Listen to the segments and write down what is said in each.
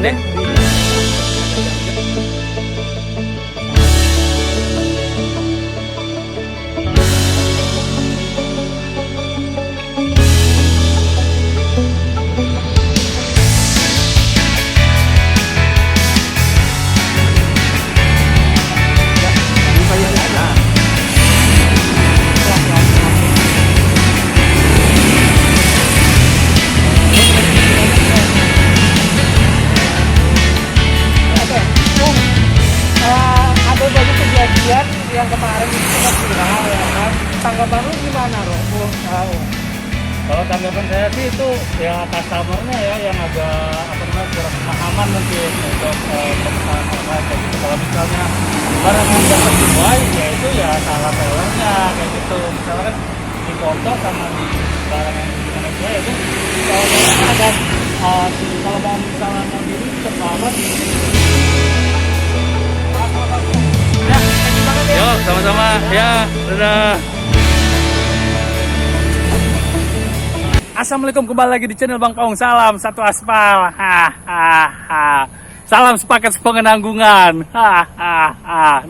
deh. Yang kemarin itu kan viral ya kan, tanggapan lu gimana Ro? Kalau tanggapan saya sih itu ya customernya ya yang agak kurang pemahaman mungkin untuk pemesanan online kayak gitu. Kalau misalnya barang yang dapat sesuai ya itu ya salah sellernya kayak gitu. Misalnya kan di foto sama di barang yang gimana sesuai itu kalau ada kalau mau misalnya mau diri terbawa di yuk, sama-sama. Ya, dadah. Assalamualaikum, kembali lagi di channel Bang Paung. Salam satu aspal. Salam sepaket sepengenanggungan.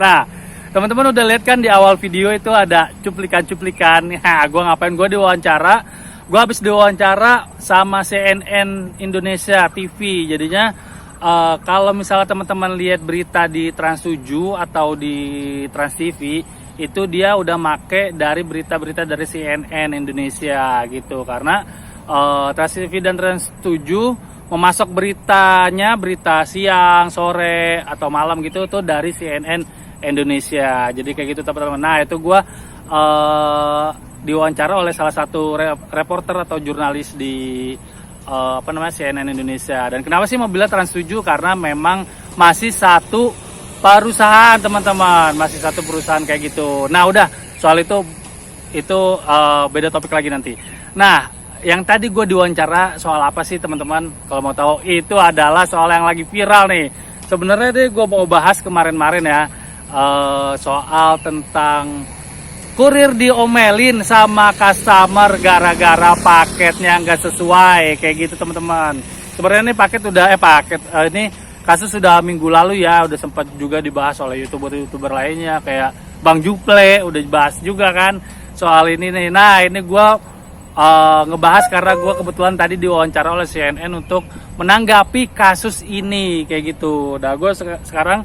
Nah, teman-teman udah lihat kan di awal video itu ada cuplikan-cuplikan. Gue ngapain? Gue diwawancara. Gue habis diwawancara sama CNN Indonesia TV. Jadinya kalau misalnya teman-teman lihat berita di Trans 7 atau di Trans TV, itu dia udah make dari berita-berita dari CNN Indonesia gitu. Karena Trans TV dan Trans 7 memasok beritanya, berita siang, sore, atau malam gitu tuh dari CNN Indonesia. Jadi kayak gitu teman-teman. Nah itu gue diwawancara oleh salah satu reporter atau jurnalis di CNN Indonesia. Dan kenapa sih mau bilang Trans 7? Karena memang masih satu perusahaan teman-teman, masih satu perusahaan kayak gitu. Nah udah soal itu beda topik lagi nanti. Nah yang tadi gue diwawancara soal apa sih teman-teman? Kalau mau tahu itu adalah soal yang lagi viral nih. Sebenarnya deh gue mau bahas kemarin-marin ya, soal tentang kurir diomelin sama customer gara-gara paketnya nggak sesuai kayak gitu teman-teman. Sebenarnya ini ini kasus sudah minggu lalu ya, udah sempat juga dibahas oleh youtuber lainnya kayak Bang Juple, udah dibahas juga kan soal ini nih. Nah ini gue ngebahas karena gue kebetulan tadi diwawancara oleh CNN untuk menanggapi kasus ini kayak gitu. Nah gue sekarang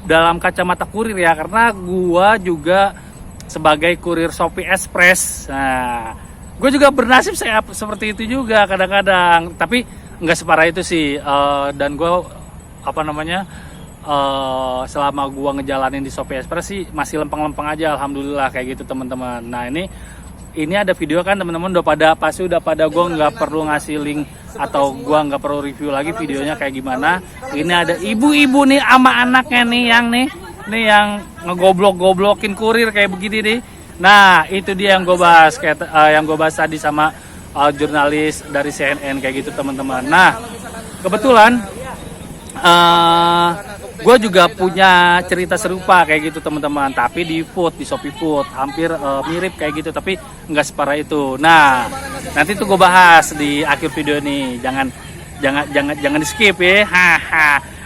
dalam kacamata kurir ya, karena gue juga sebagai kurir Shopee Express. Nah, gue juga bernasib seperti itu juga kadang-kadang, tapi nggak separah itu sih. Dan gue selama gue ngejalanin di Shopee Express sih masih lempeng-lempeng aja, alhamdulillah kayak gitu teman-teman. Nah ini ada video kan teman-teman, udah pada gue nggak perlu ngasih link atau gue nggak perlu review lagi videonya kayak gimana. Ini ada ibu-ibu nih sama anaknya nih yang ngegoblok-goblokin kurir kayak begini nih. Nah itu dia yang gue bahas tadi sama jurnalis dari CNN kayak gitu teman-teman. Nah kebetulan gue juga punya cerita serupa kayak gitu teman-teman, tapi di Shopee Food hampir mirip kayak gitu, tapi nggak separah itu. Nah nanti tuh gue bahas di akhir video ini, jangan di skip ya.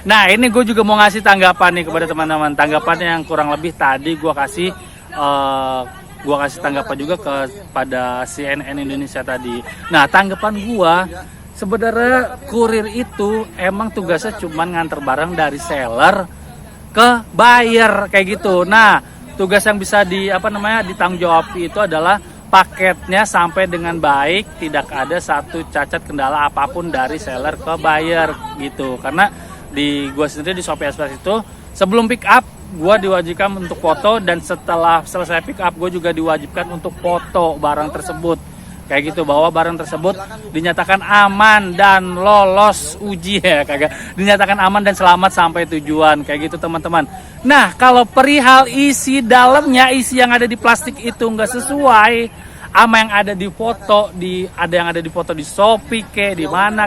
Nah ini gue juga mau ngasih tanggapan nih kepada teman-teman. Tanggapannya yang kurang lebih tadi gue kasih tanggapan juga kepada CNN Indonesia tadi. Nah tanggapan gue, sebenarnya kurir itu emang tugasnya cuma nganter barang dari seller ke buyer kayak gitu. Nah tugas yang bisa ditanggung jawab itu adalah paketnya sampai dengan baik, tidak ada satu cacat kendala apapun dari seller ke buyer gitu. Karena di gue sendiri di Shopee Express itu sebelum pick up gue diwajibkan untuk foto, dan setelah selesai pick up gue juga diwajibkan untuk foto barang tersebut kayak gitu, bahwa barang tersebut dinyatakan aman dan lolos uji ya, dinyatakan aman dan selamat sampai tujuan kayak gitu teman-teman. Nah kalau perihal isi dalamnya, isi yang ada di plastik itu nggak sesuai sama yang ada di foto, ada yang ada di foto di Shopee di mana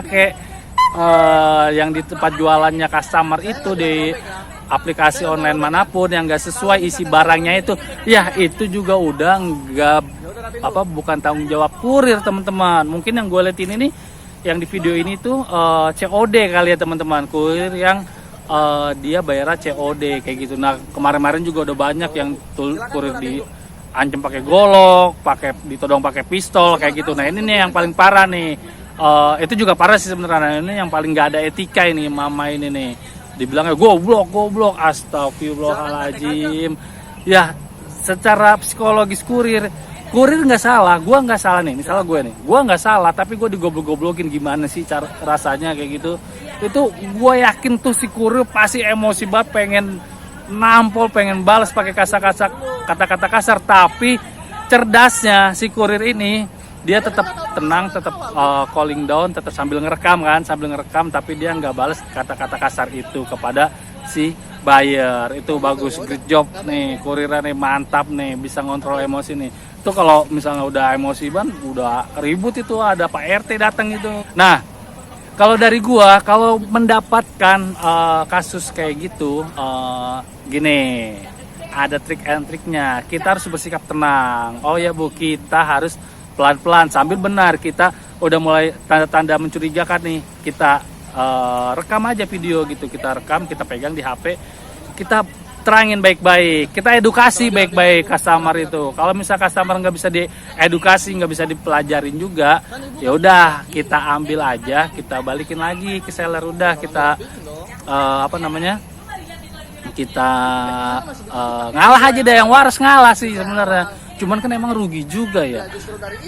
yang di tempat jualannya customer itu, di aplikasi online manapun yang nggak sesuai isi barangnya itu, ya itu juga udah bukan tanggung jawab kurir teman-teman. Mungkin yang gue liatin ini yang di video ini tuh COD kali ya teman-teman, kurir yang dia bayarnya COD kayak gitu. Nah kemarin-kemarin juga udah banyak yang kurir di ancam pakai golok, pakai ditodong pakai pistol kayak gitu. Nah ini nih yang paling parah nih. Itu juga parah sih sebenarnya. Ini yang paling nggak ada etika ini mama ini nih. Dibilangnya goblok, astagfirullahaladzim. Ya secara psikologis kurir nggak salah, gua nggak salah nih. Misalnya gua nggak salah, tapi gua digoblok-goblokin gimana sih cara rasanya kayak gitu. Itu gue yakin tuh si kurir pasti emosi banget, pengen nampol, pengen balas pakai kata-kata kasar. Tapi cerdasnya si kurir ini, dia tetap tenang, tetap calling down, tetap sambil ngerekam, tapi dia nggak balas kata-kata kasar itu kepada si buyer. Itu bagus, great job nih kurirnya nih, mantap nih, bisa ngontrol emosi nih. Itu kalau misalnya udah emosi ban, udah ribut itu ada Pak RT datang itu. Nah kalau dari gua, kalau mendapatkan kasus kayak gitu, gini, ada trik and triknya. Kita harus bersikap tenang. Oh ya Bu, kita harus pelan-pelan sambil benar. Kita udah mulai tanda-tanda mencurigakan nih. Kita rekam aja video gitu. Kita rekam, kita pegang di HP. Kita terangin baik-baik, kita edukasi baik-baik customer itu. Kalau misal customer nggak bisa diedukasi, nggak bisa dipelajarin juga, ya udah kita ambil aja, kita balikin lagi ke seller. Udah kita kita ngalah aja deh, yang waras ngalah sih sebenarnya. Cuman kan emang rugi juga ya.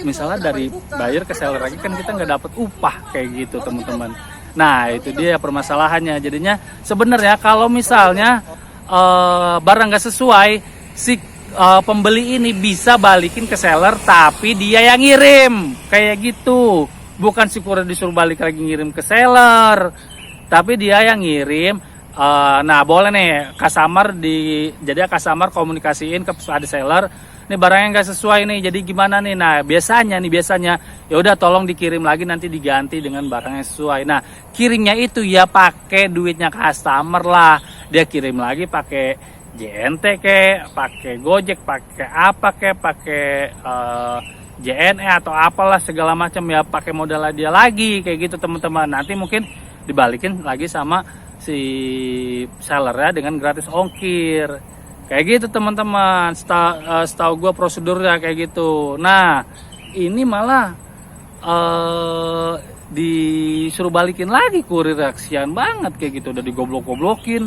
Misalnya dari buyer ke seller lagi kan kita nggak dapat upah kayak gitu teman-teman. Nah itu dia permasalahannya. Jadinya sebenarnya kalau misalnya barang nggak sesuai, si pembeli ini bisa balikin ke seller, tapi dia yang ngirim kayak gitu. Bukan si kurir disuruh balik lagi ngirim ke seller, tapi dia yang ngirim. Nah boleh nih jadi customer komunikasiin ke seller, ini barangnya nggak sesuai nih, jadi gimana nih? Nah biasanya ya udah tolong dikirim lagi, nanti diganti dengan barang yang sesuai. Nah kirimnya itu ya pakai duitnya customer lah, dia kirim lagi pakai JNT pakai Gojek, pakai apa pakai JNE atau apalah segala macam, ya pakai modal dia lagi kayak gitu teman-teman. Nanti mungkin dibalikin lagi sama si seller ya dengan gratis ongkir. Kayak gitu teman-teman, setahu gue prosedurnya kayak gitu. Nah ini malah disuruh balikin lagi kurir, kasihan banget kayak gitu, udah digoblok-goblokin.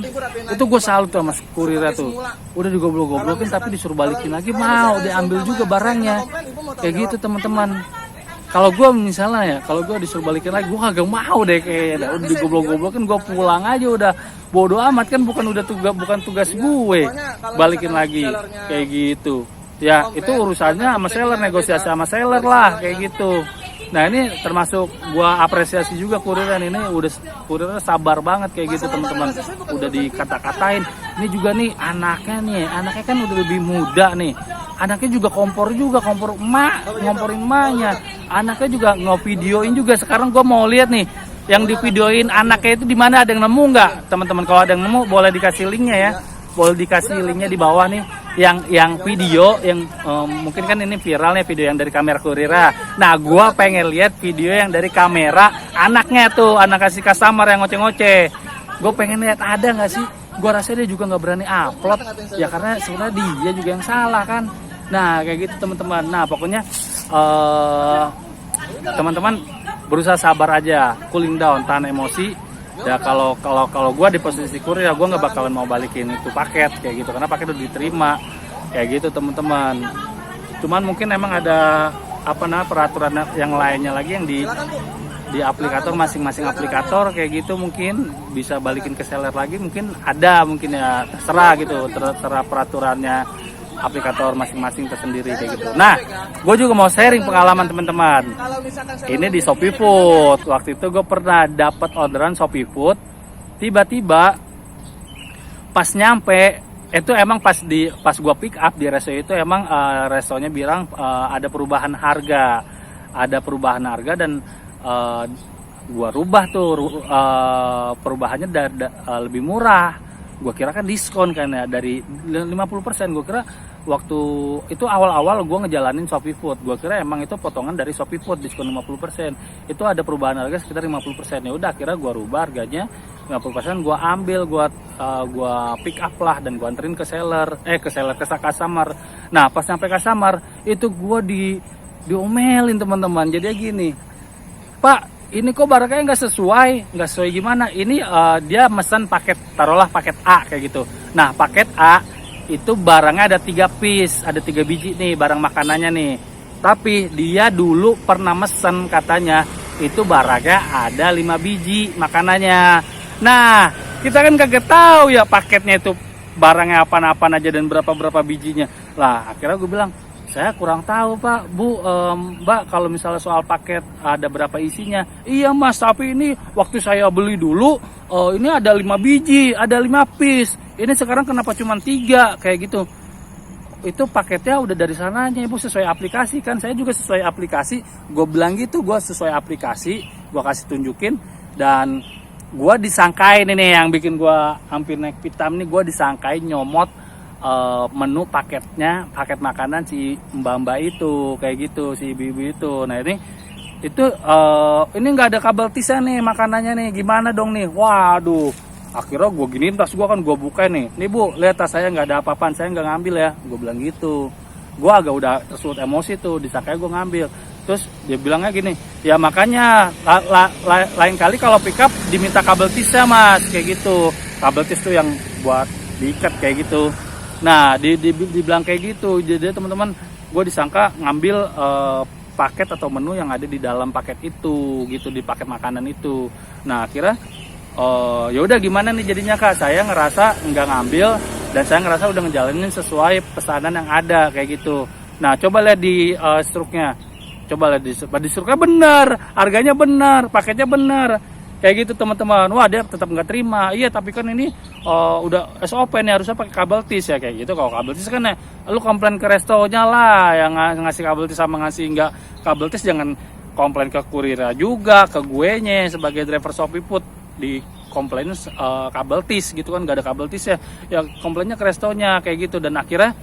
Itu gue salut sama kurirnya tuh, udah digoblok-goblokin tapi disuruh balikin lagi, mau diambil juga barangnya kayak gitu teman-teman. Kalau gue misalnya ya, kalau gue disuruh balikin lagi, gue kagak mau deh kayaknya. Udah digoblok-goblokin, gue pulang aja udah. Bodoh amat kan, bukan tugas gue balikin lagi kayak gitu. Ya itu urusannya sama seller, negosiasi sama seller lah kayak gitu. Nah ini termasuk gue apresiasi juga kurirnya ini, kurirnya sabar banget kayak gitu teman-teman. Udah dikata-katain. Ini juga nih anaknya kan udah lebih muda nih. Anaknya juga ngomporin emaknya. Anaknya juga ngevideoin juga. Sekarang gue mau lihat nih yang divideoin anaknya itu di mana, ada yang nemu nggak teman-teman? Kalau ada yang nemu boleh dikasih linknya ya, boleh dikasih linknya di bawah nih. Yang video yang mungkin kan ini viral nih, video yang dari kamera kurirnya. Nah gue pengen lihat video yang dari kamera anaknya tuh, anak kasih customer yang ngoceh-ngoceh. Gue pengen lihat ada nggak sih. Gue rasa dia juga nggak berani upload ya, karena sebenarnya dia juga yang salah kan. Nah kayak gitu teman-teman. Nah pokoknya teman-teman berusaha sabar aja, cooling down, tahan emosi. Ya kalau gue di posisi kurir ya gue nggak bakalan mau balikin itu paket kayak gitu, karena paket udah diterima kayak gitu teman-teman. Cuman mungkin emang ada peraturan yang lainnya lagi yang di aplikator, masing-masing aplikator kayak gitu, mungkin bisa balikin ke seller lagi, mungkin ya terserah gitu, terserah peraturannya aplikator masing-masing tersendiri kayak gitu. Nah, gue juga mau sharing pengalaman teman-teman. Ini di Shopee Food. Waktu itu gue pernah dapat orderan Shopee Food. Tiba-tiba pas nyampe itu emang pas gue pick up di resto itu emang restonya bilang ada perubahan harga. Dan gue rubah tuh perubahannya lebih murah. Gue kira kan diskon kan ya dari 50%. Gue kira waktu itu awal-awal gue ngejalanin Shopee Food, gue kira emang itu potongan dari Shopee Food diskon 50%. Itu ada perubahan harga sekitar 50%. Ya udah, akhirnya gue rubah harganya 50%, gue ambil, gue pick up lah dan gue anterin ke customer. Nah pas sampai customer itu gue diomelin teman-teman. Jadi gini, Pak, ini kok barangnya nggak sesuai gimana? Ini dia mesen paket, taruhlah paket A kayak gitu. Nah paket A itu barangnya ada 3 piece, ada 3 biji nih barang makanannya nih. Tapi dia dulu pernah mesen katanya itu barangnya ada 5 biji makanannya. Nah kita kan kagak tahu ya paketnya itu barangnya apa-apa aja dan berapa bijinya. Lah akhirnya gue bilang, saya kurang tahu Pak, Bu, Mbak, kalau misalnya soal paket ada berapa isinya. Iya Mas, tapi ini waktu saya beli dulu ini ada 5 biji, ada 5 piece. Ini sekarang kenapa cuma 3 kayak gitu. Itu paketnya udah dari sananya Ibu, sesuai aplikasi kan. Saya juga sesuai aplikasi. Gue bilang gitu, gue sesuai aplikasi, gue kasih tunjukin. Dan gue disangkain ini yang bikin gue hampir naik pitam nih, gue disangkain nyomot menu paketnya, paket makanan si mbak-mbak itu kayak gitu, si ibu-ibu itu. Nah ini nggak ada kabel tisnya nih makanannya nih, gimana dong nih? Waduh, akhirnya gue giniin tas gue kan, gue buka nih Bu, lihat tas saya nggak ada apa-apaan, saya nggak ngambil ya, gue bilang gitu. Gue agak udah tersulut emosi tuh, disangka gue ngambil. Terus dia bilangnya gini, ya makanya lain kali kalau pick up diminta kabel tisnya Mas, kayak gitu. Kabel tis tuh yang buat diikat kayak gitu. Nah dibilang kayak gitu, jadi teman-teman gue disangka ngambil paket atau menu yang ada di dalam paket itu gitu, di paket makanan itu. Nah akhirnya ya udah gimana nih jadinya Kak, saya ngerasa nggak ngambil dan saya ngerasa udah ngejalanin sesuai pesanan yang ada kayak gitu. Nah coba lihat di struknya, coba lihat di struknya benar, harganya benar, paketnya benar. Kayak gitu teman-teman. Wah dia tetap nggak terima. Iya tapi kan ini udah SOP nih, harusnya pakai kabel tis ya kayak gitu. Kalau kabel tis kan ya lu komplain ke restonya lah yang ngasih kabel tis sama ngasih nggak kabel tis. Jangan komplain ke kurirnya juga, ke gue nya sebagai driver Shopee Food di komplain kabel tis gitu kan, nggak ada kabel tis ya. Ya komplainnya ke restonya kayak gitu. Dan akhirnya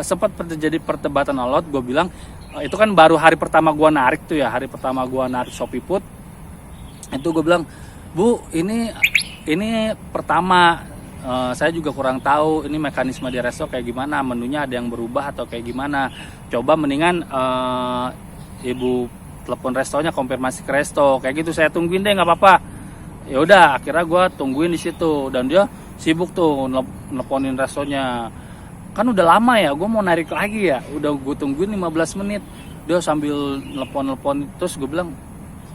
sempat terjadi perdebatan alot. Gue bilang itu kan baru hari pertama gue narik tuh ya, hari pertama gue narik Shopee Food. Itu gue bilang, Bu, ini pertama saya juga kurang tahu ini mekanisme di resto kayak gimana, menunya ada yang berubah atau kayak gimana. Coba mendingan Ibu telepon restonya, konfirmasi ke resto kayak gitu, saya tungguin deh nggak apa-apa. Ya udah, akhirnya gue tungguin di situ dan dia sibuk tuh nelponin restonya. Kan udah lama ya, gue mau narik lagi ya, udah gue tungguin 15 menit. Dia sambil nelpon terus gue bilang,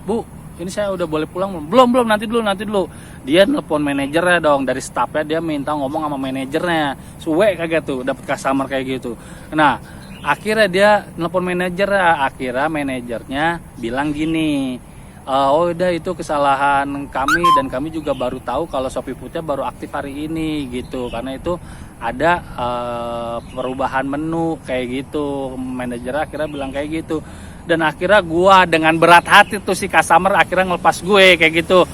Bu, ini saya udah boleh pulang belum? Nanti dulu. Dia nelpon manajernya dong, dari staffnya dia minta ngomong sama manajernya. Suwe kagak tuh dapet customer kayak gitu. Nah akhirnya dia nelpon manajernya, akhirnya manajernya bilang gini, oh udah itu kesalahan kami dan kami juga baru tahu kalau Shopee Foodnya baru aktif hari ini gitu, karena itu ada perubahan menu kayak gitu. Manajernya akhirnya bilang kayak gitu. Dan akhirnya gue dengan berat hati tuh si customer akhirnya ngelepas gue kayak gitu.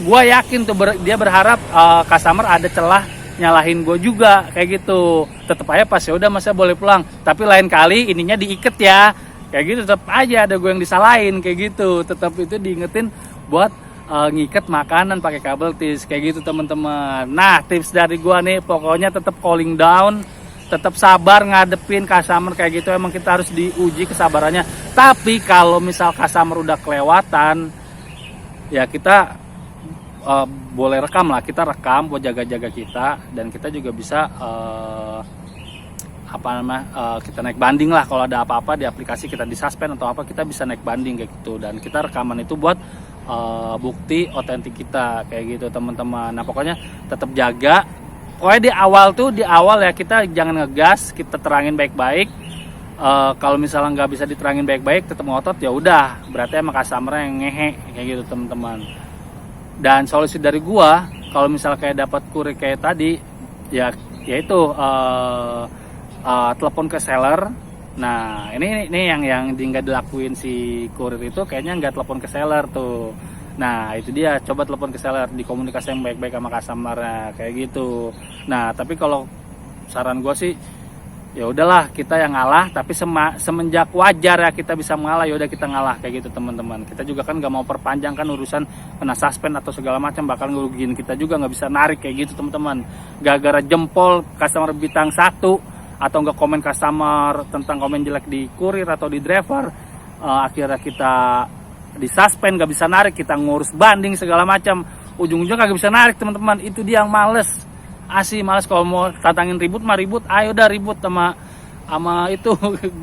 Gue yakin tuh dia berharap customer ada celah nyalahin gue juga kayak gitu. Tetep aja pas ya udah masa boleh pulang, tapi lain kali ininya diikat ya kayak gitu. Tetep aja ada gue yang disalahin kayak gitu. Tetap itu diingetin buat ngikat makanan pakai kabel tis kayak gitu teman-teman. Nah tips dari gue nih, pokoknya tetap calling down, tetap sabar ngadepin customer kayak gitu. Emang kita harus diuji kesabarannya. Tapi kalau misal customer udah kelewatan, ya kita boleh rekam lah. Kita rekam buat jaga-jaga kita, dan kita juga bisa kita naik banding lah. Kalau ada apa-apa di aplikasi kita disuspend atau apa, kita bisa naik banding kayak gitu. Dan kita rekaman itu buat bukti otentik kita kayak gitu teman-teman. Nah pokoknya tetap jaga. Pokoknya di awal ya kita jangan ngegas, kita terangin baik-baik. Kalau misalnya nggak bisa diterangin baik-baik, tetap ngotot, ya udah berarti emang customer yang ngehe kayak gitu teman-teman. Dan solusi dari gua kalau misalnya kayak dapat kurir kayak tadi, ya yaitu telepon ke seller. Nah ini yang nggak dilakuin si kurir itu, kayaknya nggak telepon ke seller tuh. Nah itu dia, coba telepon ke seller, dikomunikasi yang baik-baik sama customer-nya kayak gitu. Nah tapi kalau saran gue sih ya udahlah kita yang ngalah, tapi semenjak wajar ya kita bisa mengalah, ya udah kita ngalah kayak gitu teman-teman. Kita juga kan nggak mau perpanjangkan urusan kena suspend atau segala macam, bakal ngerugiin kita juga, nggak bisa narik kayak gitu teman-teman. Gara-gara jempol customer bintang 1 atau nggak komen customer tentang komen jelek di kurir atau di driver, akhirnya kita disuspend, nggak bisa narik, kita ngurus banding segala macam, ujung-ujungnya kagak bisa narik teman-teman. Itu dia yang males, asli males. Kalau mau tantangin ribut mah ribut, ayo udah ribut sama itu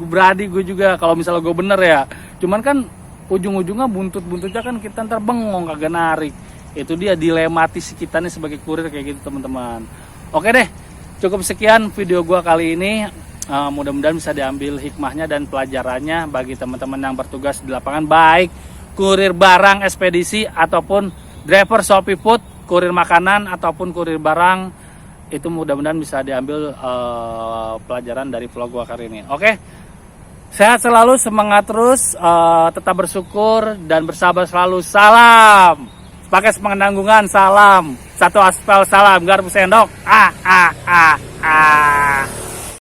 beradi gue juga kalau misalnya gue bener ya. Cuman kan ujung-ujungnya buntut-buntutnya kan kita ntar bengong kagak narik. Itu dia dilematis kita nih sebagai kurir kayak gitu teman-teman. Oke deh, cukup sekian video gue kali ini. Mudah-mudahan bisa diambil hikmahnya dan pelajarannya bagi teman-teman yang bertugas di lapangan, baik kurir barang ekspedisi ataupun driver Shopee Food, kurir makanan ataupun kurir barang. Itu mudah-mudahan bisa diambil pelajaran dari vlog gua kali ini. Oke, sehat selalu, semangat terus, tetap bersyukur dan bersabar selalu. Salam pakai penanggungan, salam satu aspal, salam garpu sendok.